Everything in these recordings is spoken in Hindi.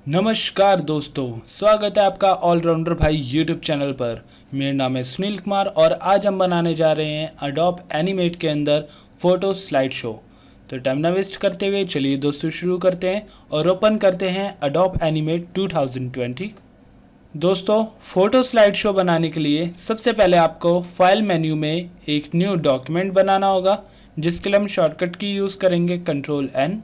नमस्कार दोस्तों, स्वागत है आपका ऑलराउंडर भाई यूट्यूब चैनल पर। मेरा नाम है सुनील कुमार और आज हम बनाने जा रहे हैं अडोब एनिमेट के अंदर फ़ोटो स्लाइड शो। तो टाइम ना वेस्ट करते हुए चलिए दोस्तों शुरू करते हैं और ओपन करते हैं अडोब एनिमेट 2020। दोस्तों, फ़ोटो स्लाइड शो बनाने के लिए सबसे पहले आपको फाइल मेन्यू में एक न्यू डॉक्यूमेंट बनाना होगा, जिसके लिए हम शॉर्टकट की यूज़ करेंगे Ctrl+N।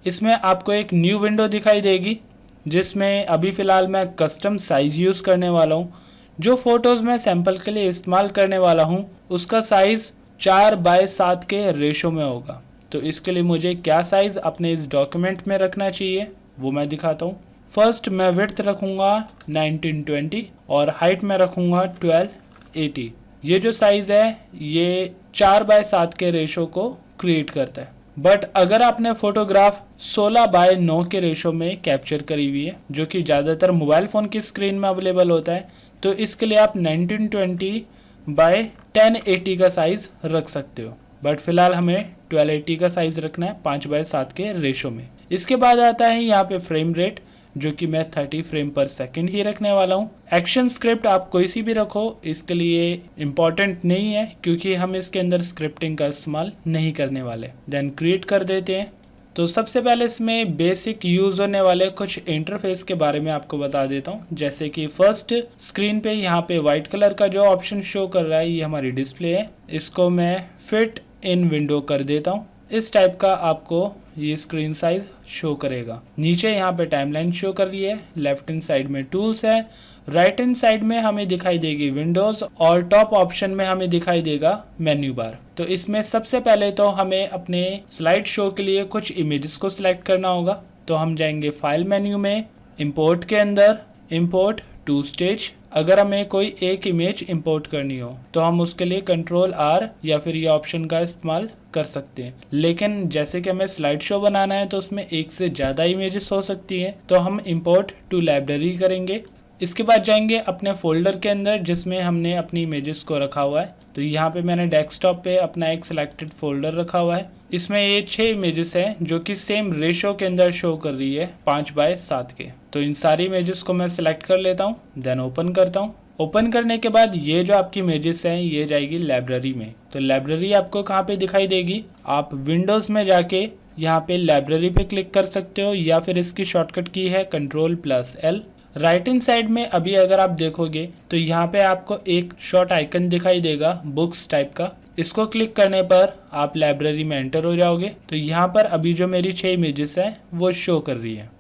इसमें आपको एक न्यू विंडो दिखाई देगी जिसमें अभी फ़िलहाल मैं कस्टम साइज़ यूज़ करने वाला हूँ। जो फ़ोटोज़ मैं सैम्पल के लिए इस्तेमाल करने वाला हूँ उसका साइज़ 4:7 के रेशो में होगा। तो इसके लिए मुझे क्या साइज़ अपने इस डॉक्यूमेंट में रखना चाहिए वो मैं दिखाता हूँ। फर्स्ट मैं विड्थ रखूँगा 1920 और हाइट में रखूँगा 1280। ये जो साइज़ है ये 4:7 के रेशो को क्रिएट करता है। बट अगर आपने फ़ोटोग्राफ 16:9 के रेशो में कैप्चर करी हुई है, जो कि ज़्यादातर मोबाइल फ़ोन की स्क्रीन में अवेलेबल होता है, तो इसके लिए आप 1920x1080 का साइज़ रख सकते हो। बट फ़िलहाल हमें 1280 का साइज़ रखना है 5:7 के रेशो में। इसके बाद आता है यहाँ पे फ्रेम रेट, जो कि मैं 30 फ्रेम पर सेकंड ही रखने वाला हूँ। एक्शन स्क्रिप्ट आप कोई सी भी रखो, इसके लिए इम्पॉर्टेंट नहीं है क्योंकि हम इसके अंदर स्क्रिप्टिंग का इस्तेमाल नहीं करने वाले। देन क्रिएट कर देते हैं। तो सबसे पहले इसमें बेसिक यूज़ होने वाले कुछ इंटरफेस के बारे में आपको बता देता हूँ। जैसे कि फर्स्ट स्क्रीन पे यहाँ पे वाइट कलर का जो ऑप्शन शो कर रहा है ये हमारी डिस्प्ले है। इसको मैं फिट इन विंडो कर देता हूँ। इस टाइप का आपको ये स्क्रीन साइज शो करेगा। नीचे यहाँ पे टाइमलाइन शो कर रही है। लेफ्ट हैंड साइड में टूल्स है, राइट हैंड साइड में हमें दिखाई देगी विंडोज़ और टॉप ऑप्शन में हमें दिखाई देगा मेन्यू बार। तो इसमें सबसे पहले तो हमें अपने स्लाइड शो के लिए कुछ इमेजेस को सिलेक्ट करना होगा। तो हम जाएंगे फाइल मेन्यू में, इंपोर्ट के अंदर इंपोर्ट टू स्टेज। अगर हमें कोई एक इमेज इंपोर्ट करनी हो तो हम उसके लिए Ctrl+R या फिर ये ऑप्शन का इस्तेमाल कर सकते हैं। लेकिन जैसे कि हमें स्लाइड शो बनाना है तो उसमें एक से ज़्यादा इमेजेस हो सकती हैं, तो हम इंपोर्ट टू लाइब्रेरी करेंगे। इसके बाद जाएंगे अपने फोल्डर के अंदर जिसमें हमने अपनी इमेजेस को रखा हुआ है। तो यहाँ पे मैंने डेस्कटॉप पे अपना एक सिलेक्टेड फोल्डर रखा हुआ है। इसमें ये 6 इमेजेस हैं जो कि सेम रेशो के अंदर शो कर रही है 5:7 के। तो इन सारी इमेजेस को मैं सिलेक्ट कर लेता हूँ, देन ओपन करता हूँ। ओपन करने के बाद ये जो आपकी इमेजेस हैं ये जाएगी लाइब्रेरी में। तो लाइब्रेरी आपको कहाँ पे दिखाई देगी? आप विंडोज़ में जाके यहाँ पे लाइब्रेरी पे क्लिक कर सकते हो या फिर इसकी शॉर्टकट की है Ctrl+L। राइट हैंड साइड में अभी अगर आप देखोगे तो यहाँ पे आपको एक शॉर्ट आइकन दिखाई देगा बुक्स टाइप का। इसको क्लिक करने पर आप लाइब्रेरी में एंटर हो जाओगे। तो यहाँ पर अभी जो मेरी 6 इमेजेस हैं वो शो कर रही है।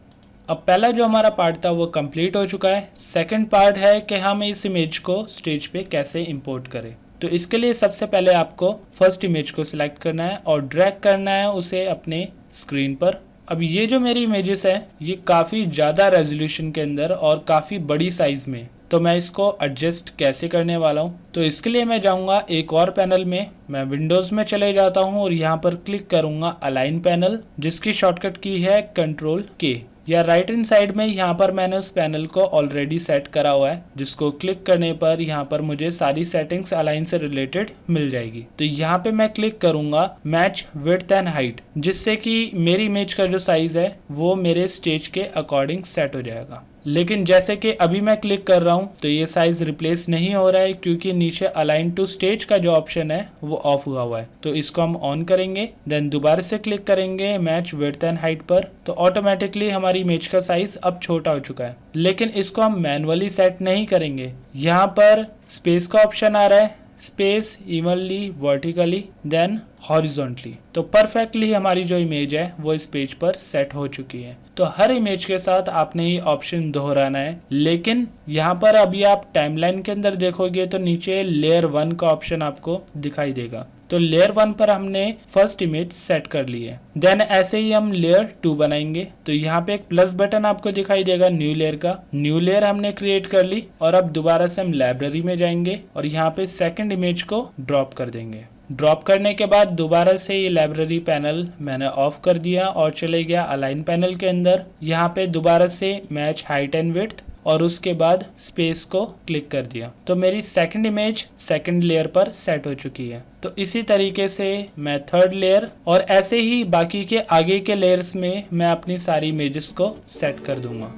अब पहला जो हमारा पार्ट था वो कंप्लीट हो चुका है। सेकंड पार्ट है कि हम इस इमेज को स्टेज पे कैसे इंपोर्ट करें। तो इसके लिए सबसे पहले आपको फर्स्ट इमेज को सिलेक्ट करना है और ड्रैग करना है उसे अपने स्क्रीन पर। अब ये जो मेरी इमेजेस है ये काफ़ी ज़्यादा रेजोल्यूशन के अंदर और काफ़ी बड़ी साइज़ में, तो मैं इसको एडजस्ट कैसे करने वाला हूँ। तो इसके लिए मैं जाऊँगा एक और पैनल में, मैं विंडोज़ में चले जाता हूँ और यहाँ पर क्लिक करूँगा अलाइन पैनल, जिसकी शॉर्टकट की है Ctrl+K। या राइट हैंड साइड में यहाँ पर मैंने उस पैनल को ऑलरेडी सेट करा हुआ है, जिसको क्लिक करने पर यहाँ पर मुझे सारी सेटिंग्स अलाइन से रिलेटेड मिल जाएगी। तो यहाँ पे मैं क्लिक करूँगा मैच विड्थ एंड हाइट, जिससे कि मेरी इमेज का जो साइज़ है वो मेरे स्टेज के अकॉर्डिंग सेट हो जाएगा। लेकिन जैसे कि अभी मैं क्लिक कर रहा हूँ तो ये साइज़ रिप्लेस नहीं हो रहा है क्योंकि नीचे अलाइन टू स्टेज का जो ऑप्शन है वो ऑफ हुआ है। तो इसको हम ऑन करेंगे, देन दोबारा से क्लिक करेंगे मैच विड्थ एंड हाइट पर। तो ऑटोमेटिकली हमारी इमेज का साइज़ अब छोटा हो चुका है। लेकिन इसको हम मैनुअली सेट नहीं करेंगे। यहाँ पर स्पेस का ऑप्शन आ रहा है, space evenly, vertically, then horizontally. तो परफेक्टली हमारी जो इमेज है वो इस पेज पर सेट हो चुकी है। तो हर इमेज के साथ आपने ये ऑप्शन दोहराना है। लेकिन यहाँ पर अभी आप टाइमलाइन के अंदर देखोगे तो नीचे लेयर 1 का ऑप्शन आपको दिखाई देगा। तो लेयर 1 पर हमने फर्स्ट इमेज सेट कर ली है। देन ऐसे ही हम लेयर 2 बनाएंगे। तो यहाँ पे एक प्लस बटन आपको दिखाई देगा न्यू लेयर का। न्यू लेयर हमने क्रिएट कर ली और अब दोबारा से हम लाइब्रेरी में जाएंगे और यहाँ पे सेकंड इमेज को ड्रॉप कर देंगे। ड्रॉप करने के बाद दोबारा से ये लाइब्रेरी पैनल मैंने ऑफ कर दिया और चले गया अलाइन पैनल के अंदर। यहाँ पे दोबारा से मैच हाइट एंड विड्थ और उसके बाद स्पेस को क्लिक कर दिया। तो मेरी सेकंड इमेज सेकंड लेयर पर सेट हो चुकी है। तो इसी तरीके से मैं थर्ड लेयर और ऐसे ही बाकी के आगे के लेयर्स में मैं अपनी सारी इमेजेस को सेट कर दूंगा।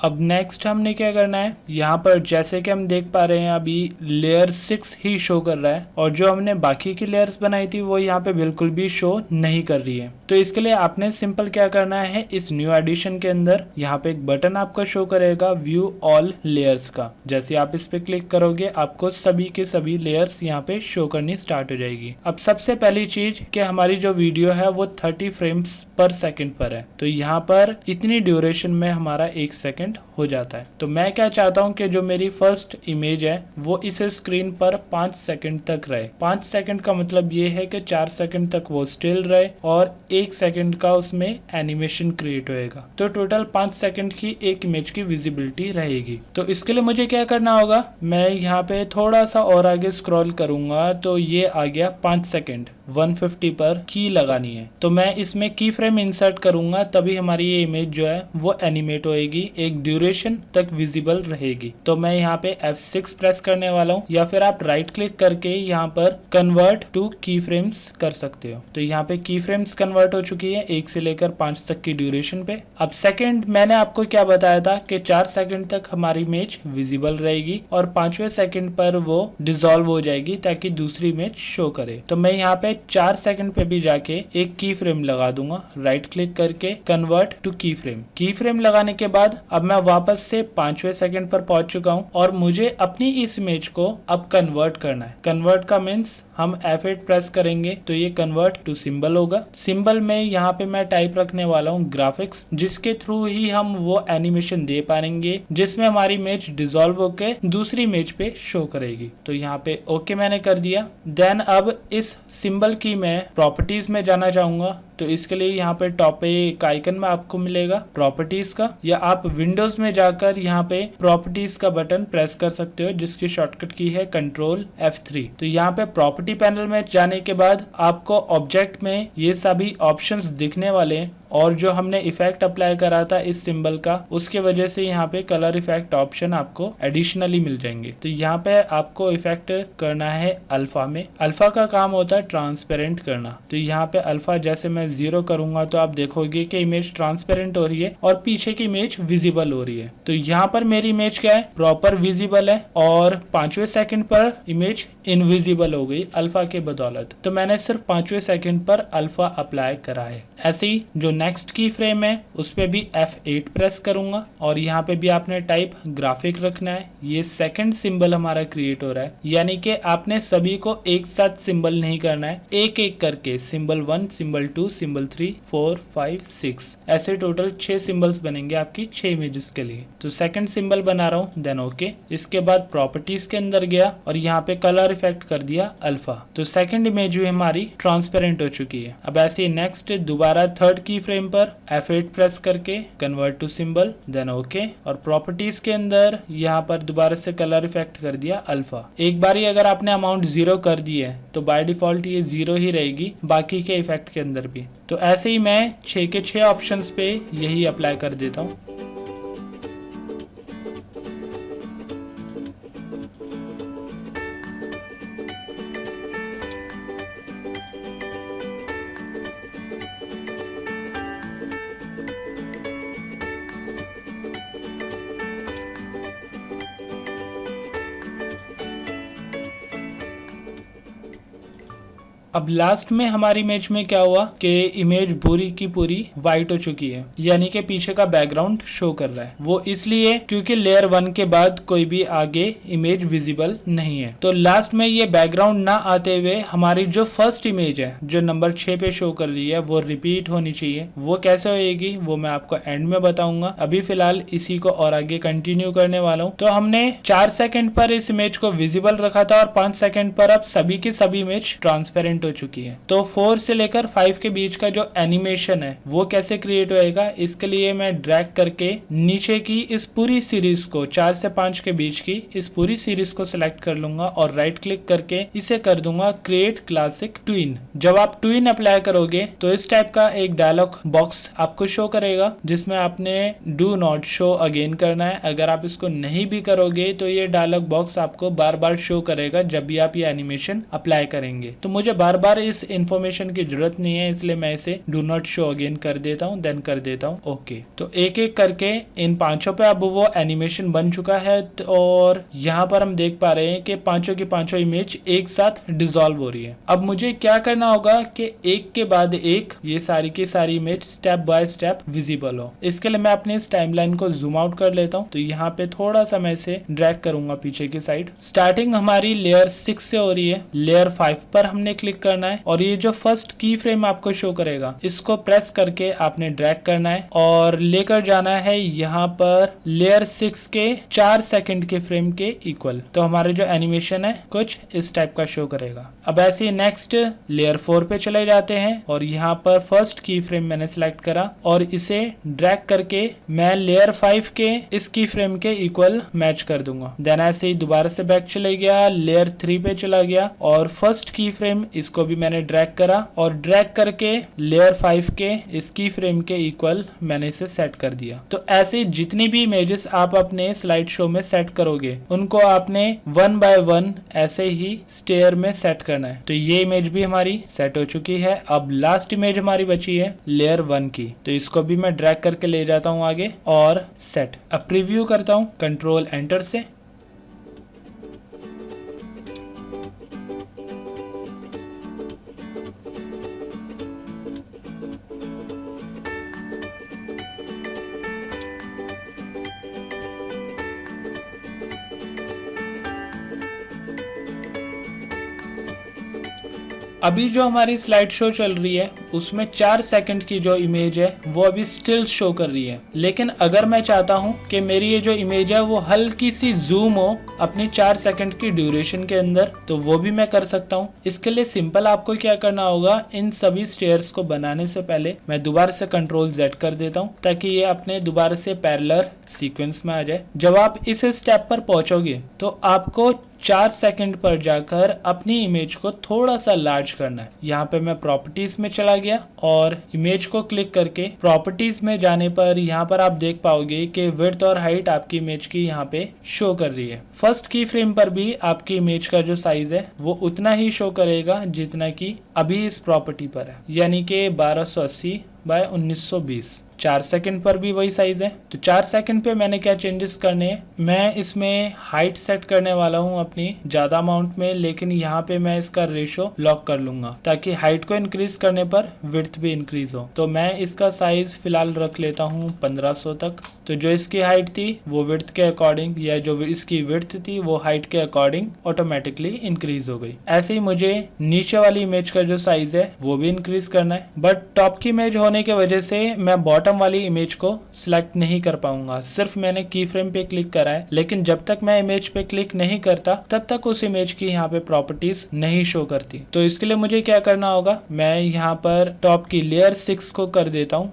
अब नेक्स्ट हमने क्या करना है, यहाँ पर जैसे कि हम देख पा रहे हैं अभी लेयर 6 ही शो कर रहा है और जो हमने बाकी की लेयर्स बनाई थी वो यहाँ पे बिल्कुल भी शो नहीं कर रही है। तो इसके लिए आपने सिंपल क्या करना है, इस न्यू एडिशन के अंदर यहाँ पे एक बटन आपको शो करेगा व्यू ऑल लेयर्स का। जैसे आप इस पे क्लिक करोगे आपको सभी के सभी लेयर्स यहाँ पे शो करनी स्टार्ट हो जाएगी। अब सबसे पहली चीज कि हमारी जो वीडियो है वो 30 फ्रेम्स पर सेकंड पर है, तो यहाँ पर इतनी ड्यूरेशन में हमारा 1 सेकंड हो जाता है। तो मैं क्या चाहता हूँ कि जो मेरी फर्स्ट इमेज है वो इस स्क्रीन पर 5 सेकंड तक रहे। 5 सेकंड का मतलब ये है कि 4 सेकंड तक वो स्टिल रहे और 1 सेकंड का उसमें एनिमेशन क्रिएट होएगा। तो टोटल 5 सेकंड की एक इमेज की विजिबिलिटी रहेगी। तो इसके लिए मुझे क्या करना होगा, मैं यहाँ पे थोड़ा सा और आगे स्क्रॉल करूंगा तो ये आ गया 5 सेकंड 150 पर की लगानी है। तो मैं इसमें की फ्रेम इंसर्ट करूंगा तभी हमारी ये इमेज जो है वो एनिमेट होएगी, एक ड्यूरेशन तक विजिबल रहेगी। तो मैं यहाँ पे F6 प्रेस करने वाला हूँ या फिर आप राइट क्लिक करके यहाँ पर कन्वर्ट टू की फ्रेम्स कर सकते हो। तो यहाँ पे की फ्रेम्स कन्वर्ट हो चुकी है 1 से लेकर 5 तक की ड्यूरेशन पे। अब सेकंड मैंने आपको क्या बताया था कि 4 सेकंड तक हमारी इमेज विजिबल रहेगी और 5वें सेकंड पर वो डिसॉल्व हो जाएगी ताकि दूसरी इमेज शो करे। तो मैं यहाँ पे 4 सेकंड पे भी जाके एक की फ्रेम लगा दूंगा, राइट क्लिक करके कन्वर्ट टू की फ्रेम। की फ्रेम लगाने के बाद अब मैं वापस से 5वें सेकंड पर पहुंच चुका हूं और मुझे अपनी इस इमेज को अब कन्वर्ट करना है। कन्वर्ट का मीन्स हम F8 प्रेस करेंगे तो ये कन्वर्ट टू सिंबल होगा। सिंबल में यहाँ पे मैं टाइप रखने वाला हूँ ग्राफिक्स, जिसके थ्रू ही हम वो एनिमेशन दे पाएंगे जिसमें हमारी इमेज डिसॉल्व होके दूसरी इमेज पे शो करेगी। तो यहाँ पे ओके मैंने कर दिया। देन अब इस सिंबल की मैं प्रॉपर्टीज में जाना चाहूंगा। तो इसके लिए यहाँ पे टॉप पे एक आइकन में आपको मिलेगा प्रॉपर्टीज का, या आप विंडोज में जाकर यहाँ पे प्रॉपर्टीज का बटन प्रेस कर सकते हो जिसकी शॉर्टकट की है कंट्रोल F3। तो यहाँ पे प्रॉपर्टी पैनल में जाने के बाद आपको ऑब्जेक्ट में ये सभी ऑप्शंस दिखने वाले हैं और जो हमने इफेक्ट अप्लाई करा था इस सिंबल का उसके वजह से यहाँ पे कलर इफेक्ट ऑप्शन आपको एडिशनली मिल जाएंगे। तो यहाँ पे आपको इफेक्ट करना है अल्फा में। अल्फा का काम होता है ट्रांसपेरेंट करना। तो यहाँ पे अल्फा जैसे मैं 0 करूंगा तो आप देखोगे कि इमेज ट्रांसपेरेंट हो रही है और पीछे की इमेज विजिबल हो रही है। तो यहाँ पर मेरी इमेज क्या है, प्रॉपर विजिबल है और 5वें सेकंड पर इमेज इनविजिबल हो गई अल्फा के बदौलत। तो मैंने सिर्फ 5वें सेकंड पर अल्फा अप्लाई करा है। ऐसे ही जो नेक्स्ट की फ्रेम है उस पे भी F8 प्रेस करूंगा और यहाँ पे भी आपने टाइप ग्राफिक रखना है। ये सेकंड सिंबल हमारा क्रिएट हो रहा है, यानी कि आपने सभी को एक साथ सिंबल नहीं करना है, एक एक करके सिंबल 1, सिंबल 2, सिंबल 3, 4, 5, 6 ऐसे टोटल 6 सिंबल्स बनेंगे आपकी 6 इमेजेस के लिए। तो सेकंड सिंबल बना रहा हूँ, देन ओके। इसके बाद प्रॉपर्टीज के अंदर गया और यहाँ पे कलर इफेक्ट कर दिया अल्फा। तो सेकंड इमेज भी हमारी ट्रांसपेरेंट हो चुकी है। अब ऐसे नेक्स्ट दोबारा थर्ड की फ्रेम पर F8 प्रेस करके convert to symbol, then okay. और प्रॉपर्टीज के अंदर यहाँ पर दोबारा से कलर इफेक्ट कर दिया अल्फा। एक बारी अगर आपने अमाउंट 0 कर दी है तो बाय डिफॉल्ट ये 0 ही रहेगी बाकी के इफेक्ट के अंदर भी। तो ऐसे ही मैं 6 के 6 ऑप्शंस पे यही अप्लाई कर देता हूँ। अब लास्ट में हमारी इमेज में क्या हुआ कि इमेज पूरी की पूरी वाइट हो चुकी है, यानी कि पीछे का बैकग्राउंड शो कर रहा है। वो इसलिए क्योंकि लेयर 1 के बाद कोई भी आगे इमेज विजिबल नहीं है। तो लास्ट में ये बैकग्राउंड ना आते हुए हमारी जो फर्स्ट इमेज है जो नंबर 6 पे शो कर रही है वो रिपीट होनी चाहिए। वो कैसे होएगी वो मैं आपको एंड में बताऊंगा। अभी फिलहाल इसी को और आगे कंटिन्यू करने वाला हूँ। तो हमने 4 सेकंड पर इस इमेज को विजिबल रखा था और 5 सेकंड पर अब सभी की सभी इमेज ट्रांसपेरेंट हो चुकी है। तो 4 से लेकर 5 के बीच का जो एनिमेशन है वो कैसे क्रिएट होएगा, इसके लिए मैं ड्रैग करके नीचे की इस पूरी सीरीज को 4 से 5 के बीच की इस पूरी सीरीज को सिलेक्ट कर लूंगा और राइट क्लिक करके इसे कर दूंगा क्रिएट क्लासिक ट्विन। जब आप ट्विन अप्लाई करोगे तो इस टाइप का एक डायलॉग बॉक्स आपको शो करेगा जिसमें आपने डू नॉट शो अगेन करना है। अगर आप इसको नहीं भी करोगे तो ये डायलॉग बॉक्स आपको बार बार शो करेगा जब भी आप ये एनिमेशन अप्लाई करेंगे। तो मुझे बार बार बार इस इंफॉर्मेशन की जरूरत नहीं है, इसलिए मैं इसे डू नॉट शो अगेन कर देता हूँ, देन कर देता हूँ ओके। तो एक एक करके इन पांचों पे अब वो एनिमेशन बन चुका है और यहाँ पर हम देख पा रहे हैं कि पांचों की पांचों इमेज एक साथ डिसॉल्व हो रही है। अब मुझे क्या करना होगा कि एक के बाद एक ये सारी की सारी image step by step visible हो। इसके लिए मैं अपनी इस टाइमलाइन को जूम आउट कर लेता हूँ। तो यहाँ पे थोड़ा सा मैं इसे ड्रैग करूंगा पीछे की साइड। स्टार्टिंग हमारी लेयर 6 से हो रही है, लेयर 5 पर हमने क्लिक करना है और ये जो फर्स्ट की फ्रेम आपको शो करेगा इसको प्रेस करके आपने ड्रैग करना है और लेकर जाना है यहाँ पर लेयर 6 के 4 सेकंड के फ्रेम के इक्वल। तो हमारे जो एनिमेशन है कुछ इस टाइप का शो करेगा। अब ऐसे ही नेक्स्ट लेयर 4 पे चले जाते हैं और यहाँ पर फर्स्ट की फ्रेम मैंने सेलेक्ट करा और इसे ड्रैग करके मैं लेयर 5 के इस की फ्रेम के इक्वल मैच कर दूंगा। देन ऐसे ही दोबारा से बैक चले गया, लेयर 3 पे चला गया और फर्स्ट की फ्रेम इसको भी मैंने ड्रैग करा और ड्रैग करके लेयर 5 के इस की फ्रेम के इक्वल मैंने इसे सेट कर दिया। तो ऐसे जितनी भी इमेजेस आप अपने स्लाइड शो में सेट करोगे उनको आपने 1 बाय 1 ऐसे ही स्टेयर में सेट करना है। तो ये इमेज भी हमारी सेट हो चुकी है। अब लास्ट इमेज हमारी बची है लेयर 1 की, तो इसको भी मैं ड्रैग करके ले जाता हूँ आगे और सेट। अब प्रीव्यू करता हूँ कंट्रोल एंटर से। अभी जो हमारी स्लाइड शो चल रही है उसमें 4 सेकंड की जो इमेज है वो अभी स्टिल शो कर रही है, लेकिन अगर मैं चाहता हूं कि मेरी ये जो इमेज है वो हल्की सी जूम हो अपनी 4 सेकंड की ड्यूरेशन के अंदर, तो वो भी मैं कर सकता हूं। इसके लिए सिंपल आपको क्या करना होगा, इन सभी स्टेयर्स को बनाने से पहले मैं दोबारा से कंट्रोल Z कर देता हूं ताकि ये अपने दोबारा से पैरेलल सीक्वेंस में आ जाए। जब आप इस स्टेप पर पहुंचोगे तो आपको 4 सेकंड पर जाकर अपनी इमेज को थोड़ा सा लार्ज करना है। यहाँ पे मैं प्रॉपर्टीज में चला गया और इमेज को क्लिक करके प्रॉपर्टीज में जाने पर यहाँ पर आप देख पाओगे कि विड्थ और हाइट आपकी इमेज की यहाँ पे शो कर रही है। फर्स्ट की फ्रेम पर भी आपकी इमेज का जो साइज है वो उतना ही शो करेगा जितना कि अभी इस प्रॉपर्टी पर है, यानी कि 1280 बाय 1920। 4 सेकंड पर भी वही साइज है। तो 4 सेकंड पे मैंने क्या चेंजेस करने हैं, मैं इसमें हाइट सेट करने वाला हूँ अपनी ज्यादा अमाउंट में, लेकिन यहाँ पे मैं इसका रेशो लॉक कर लूंगा ताकि हाइट को इंक्रीज करने पर विड्थ भी इंक्रीज हो। तो मैं इसका साइज फिलहाल रख लेता हूँ 1500 तक। तो जो इसकी हाइट थी वो विड्थ के अकॉर्डिंग, या जो इसकी विड्थ थी वो हाइट के अकॉर्डिंग ऑटोमेटिकली इंक्रीज हो गई। ऐसे ही मुझे नीचे वाली इमेज का जो साइज है वो भी इंक्रीज करना है, बट टॉप की इमेज होने की वजह से मैं बॉटम वाली इमेज को सिलेक्ट नहीं कर पाऊंगा। सिर्फ मैंने की फ्रेम पे क्लिक करा है, लेकिन जब तक मैं इमेज पे क्लिक नहीं करता तब तक उस इमेज की यहाँ पे प्रॉपर्टीज नहीं शो करती। तो इसके लिए मुझे क्या करना होगा, मैं यहाँ पर टॉप की लेयर 6 को कर देता हूँ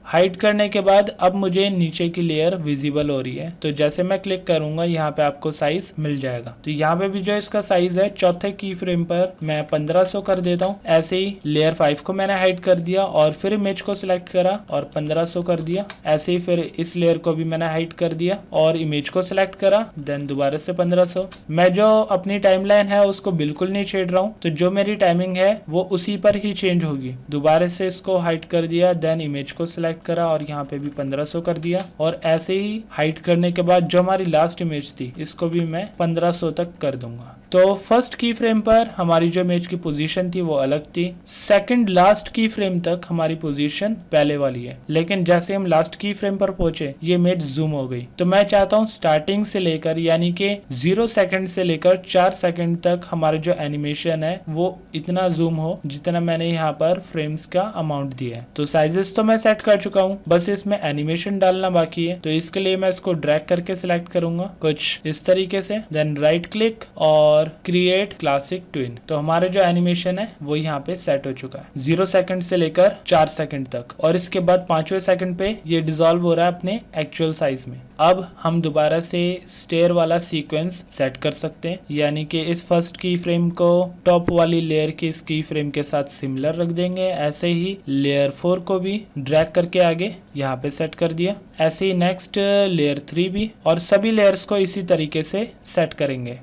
हाइट करने के बाद अब मुझे नीचे की लेयर विजिबल हो रही है। तो जैसे मैं क्लिक करूंगा यहाँ पे आपको साइज मिल जाएगा। तो यहाँ पे भी जो इसका साइज है चौथे की फ्रेम पर मैं 1500 कर देता हूँ। ऐसे ही लेयर 5 को मैंने हाइड कर दिया और फिर इमेज को सिलेक्ट करा और 1500 कर दिया। ऐसे ही फिर इस लेयर को भी मैंने हाइड कर दिया और इमेज को सिलेक्ट करा, देन दोबारा से 1500। मैं जो अपनी टाइमलाइन है उसको बिल्कुल नहीं छेड़ रहा हूँ, तो जो मेरी टाइमिंग है वो उसी पर ही चेंज होगी। दोबारा से इसको हाइड कर दिया, देन इमेज को सिलेक्ट करा और यहाँ पे भी 1500 कर दिया और ऐसे ही हाइड करने के बाद जो हमारी लास्ट इमेज थी इसको भी मैं 1500 तक कर दूंगा। तो फर्स्ट की फ्रेम पर हमारी जो इमेज की पोजीशन थी वो अलग थी, सेकंड लास्ट की फ्रेम तक हमारी पोजीशन पहले वाली है, लेकिन जैसे हम लास्ट की फ्रेम पर पहुंचे ये इमेज जूम हो गई। तो मैं चाहता हूं स्टार्टिंग से लेकर यानी कि 0 सेकंड से लेकर 4 सेकंड तक हमारा जो एनिमेशन है वो इतना जूम हो जितना मैंने यहाँ पर फ्रेम्स का अमाउंट दिया है। तो साइजेस तो मैं सेट कर चुका हूँ, बस इसमें एनिमेशन डालना बाकी है। तो इसके लिए मैं इसको ड्रैग करके सिलेक्ट करूंगा कुछ इस तरीके से, देन राइट क्लिक और क्रिएट क्लासिक ट्विन। तो हमारे जो एनिमेशन है वो यहाँ पे सेट हो चुका है 0 सेकंड से लेकर 4 सेकंड तक, और इसके बाद 5वें सेकंड पे ये डिसॉल्व हो रहा है अपने एक्चुअल साइज में। अब हम दोबारा से स्टेयर वाला सीक्वेंस सेट कर सकते हैं, यानी कि इस फर्स्ट की फ्रेम को टॉप वाली लेयर की इस की फ्रेम के साथ सिमिलर रख देंगे। ऐसे ही लेयर 4 को भी ड्रैग करके आगे यहाँ पे सेट कर दिया। ऐसे ही नेक्स्ट लेयर 3 भी, और सभी लेयर्स को इसी तरीके से सेट करेंगे।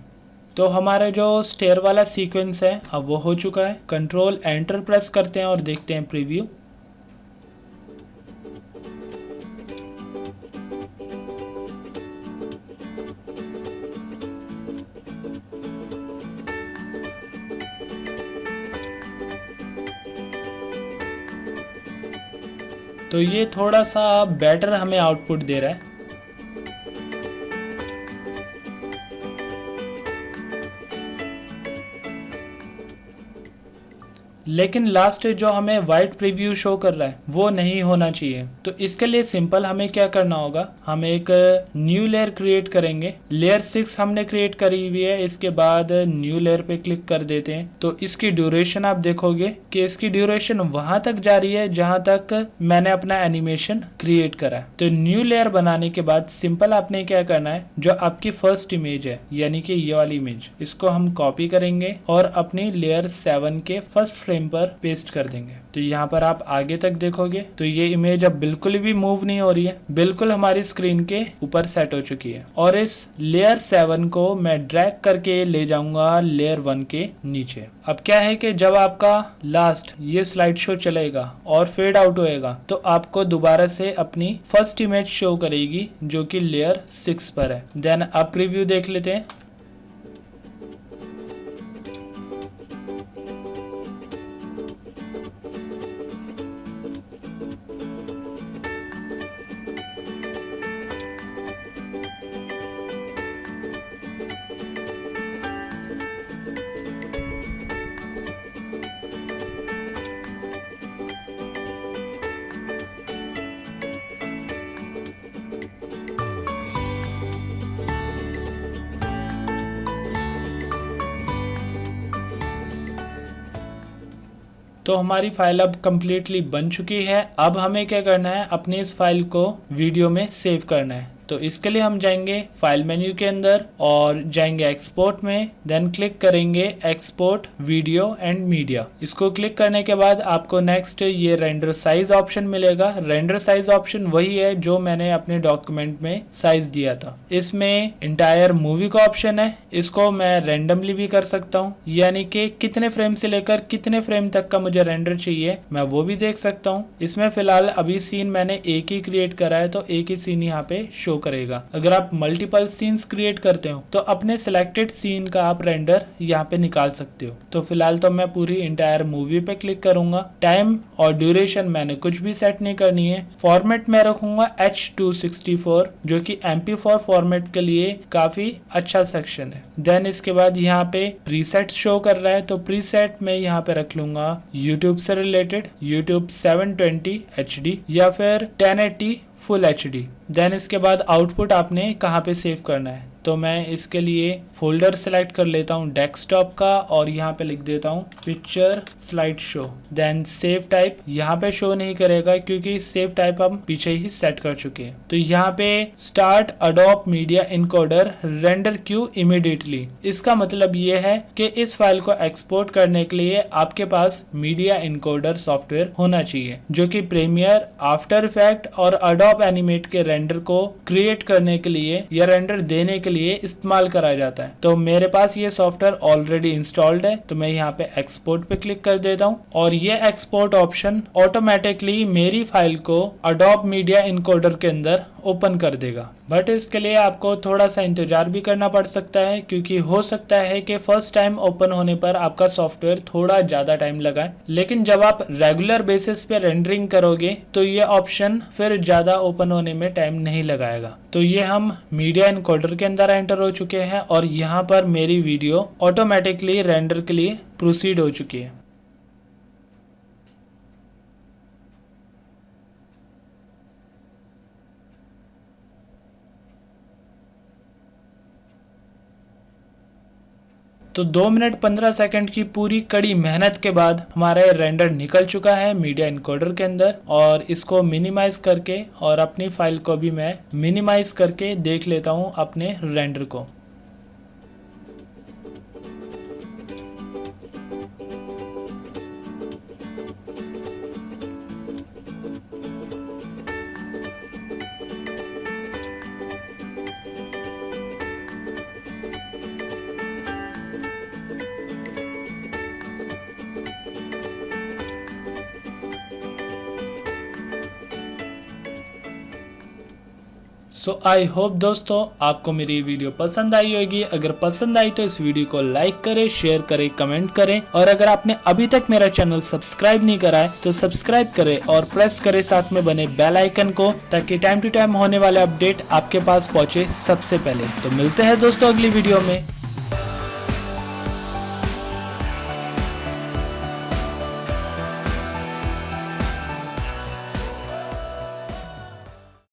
तो हमारा जो स्टेयर वाला सीक्वेंस है अब वो हो चुका है। कंट्रोल एंटर प्रेस करते हैं और देखते हैं प्रीव्यू। तो ये थोड़ा सा बेटर हमें आउटपुट दे रहा है। लेकिन लास्ट जो हमें वाइट प्रीव्यू शो कर रहा है वो नहीं होना चाहिए। तो इसके लिए सिंपल हमें क्या करना होगा, हम एक न्यू लेयर क्रिएट करेंगे। लेयर 6 हमने क्रिएट करी हुई है। इसके बाद न्यू लेयर पे क्लिक कर देते हैं। तो इसकी ड्यूरेशन आप देखोगे कि इसकी ड्यूरेशन वहां तक जा रही है जहां तक मैंने अपना एनिमेशन क्रिएट करा है। तो न्यू लेयर बनाने के बाद सिंपल आपने क्या करना है, जो आपकी फर्स्ट इमेज है यानी कि ये वाली इमेज, इसको हम कॉपी करेंगे और अपनी लेयर 7 के फर्स्ट फ्रेम पर पेस्ट कर देंगे। तो यहाँ पर आप आगे तक देखोगे तो ये इमेज अब बिल्कुल भी मूव नहीं हो रही है, बिल्कुल हमारी स्क्रीन के ऊपर सेट हो चुकी है। और इस लेयर 7 को मैं ड्रैग करके ले जाऊंगा लेयर 1 के नीचे। अब क्या है कि जब आपका लास्ट ये स्लाइड शो चलेगा और फेड आउट होएगा तो आपको दोबारा से अपनी फर्स्ट इमेज शो करेगी जो कि लेयर 6 पर है। देन अब प्रीव्यू देख लेते हैं। तो हमारी फाइल अब कम्प्लीटली बन चुकी है। अब हमें क्या करना है, अपनी इस फाइल को वीडियो में सेव करना है। तो इसके लिए हम जाएंगे फाइल मेन्यू के अंदर और जाएंगे एक्सपोर्ट में, देन क्लिक करेंगे एक्सपोर्ट वीडियो एंड मीडिया। इसको क्लिक करने के बाद आपको नेक्स्ट ये रेंडर साइज ऑप्शन मिलेगा। रेंडर साइज ऑप्शन वही है जो मैंने अपने डॉक्यूमेंट में साइज दिया था। इसमें इंटायर मूवी का ऑप्शन है, इसको मैं रेंडमली भी कर सकता हूँ, यानी कि कितने फ्रेम से लेकर कितने फ्रेम तक का मुझे रेंडर चाहिए मैं वो भी देख सकता हूँ। इसमें फिलहाल अभी सीन मैंने एक ही क्रिएट करा है तो एक ही सीन यहाँ पे शो करेगा। अगर आप मल्टीपल सीन्स क्रिएट करते हो तो अपने सिलेक्टेड सीन का आप रेंडर यहाँ पे निकाल सकते हो। तो फिलहाल तो मैं पूरी इंटायर मूवी पे क्लिक करूंगा। टाइम और ड्यूरेशन मैंने कुछ भी सेट नहीं करनी है। फॉर्मेट में रखूंगा H264 जो कि MP4 फॉर्मेट के लिए काफी अच्छा सेक्शन है। देन इसके बाद यहाँ पे प्रीसेट शो कर रहा है तो प्रीसेट में यहाँ पे रख लूंगा YouTube से रिलेटेड YouTube 720 HD या फिर 1080 फुल HD। देन इसके बाद आउटपुट आपने कहाँ पे सेव करना है, तो मैं इसके लिए फोल्डर सेलेक्ट कर लेता हूँ डेस्कटॉप का और यहाँ पे लिख देता हूँ picture slide show. Then save type यहाँ पे शो नहीं करेगा क्योंकि सेव टाइप हम पीछे ही सेट कर चुके हैं। तो यहाँ पे start Adobe media encoder render Q immediately, इसका मतलब ये है कि इस फाइल को एक्सपोर्ट करने के लिए आपके पास मीडिया इनकोडर सॉफ्टवेयर होना चाहिए जो कि प्रीमियर, आफ्टर इफेक्ट और अडोब एनिमेट के रेंडर को क्रिएट करने के लिए या रेंडर देने के लिए इस्तेमाल करा जाता है। तो मेरे पास ये सॉफ्टवेयर ऑलरेडी इंस्टॉल्ड है तो मैं यहाँ पे एक्सपोर्ट पे क्लिक कर देता हूँ और ये एक्सपोर्ट ऑप्शन ऑटोमेटिकली मेरी फाइल को अडोब मीडिया इनकोडर के अंदर ओपन कर देगा। बट इसके लिए आपको थोड़ा सा इंतजार भी करना पड़ सकता है क्योंकि हो सकता है कि फर्स्ट टाइम ओपन होने पर आपका सॉफ्टवेयर थोड़ा ज्यादा टाइम लगाए, लेकिन जब आप रेगुलर बेसिस पे रेंडरिंग करोगे तो ये ऑप्शन फिर ज्यादा ओपन होने में टाइम नहीं लगाएगा। तो ये हम मीडिया इनकोडर के अंदर एंटर हो चुके हैं और यहाँ पर मेरी वीडियो ऑटोमेटिकली रेंडर के लिए प्रोसीड हो चुकी है। तो 2 मिनट 15 सेकंड की पूरी कड़ी मेहनत के बाद हमारा रेंडर निकल चुका है मीडिया इनकोडर के अंदर और इसको मिनिमाइज करके और अपनी फाइल को भी मैं मिनिमाइज करके देख लेता हूं अपने रेंडर को। सो आई होप दोस्तों आपको मेरी वीडियो पसंद आई होगी। अगर पसंद आई तो इस वीडियो को लाइक करें, शेयर करें, कमेंट करें और अगर आपने अभी तक मेरा चैनल सब्सक्राइब नहीं करा है तो सब्सक्राइब करें और प्रेस करें साथ में बने बेल आइकन को, ताकि टाइम टू टाइम होने वाले अपडेट आपके पास पहुंचे सबसे पहले। तो मिलते हैं दोस्तों अगली वीडियो में।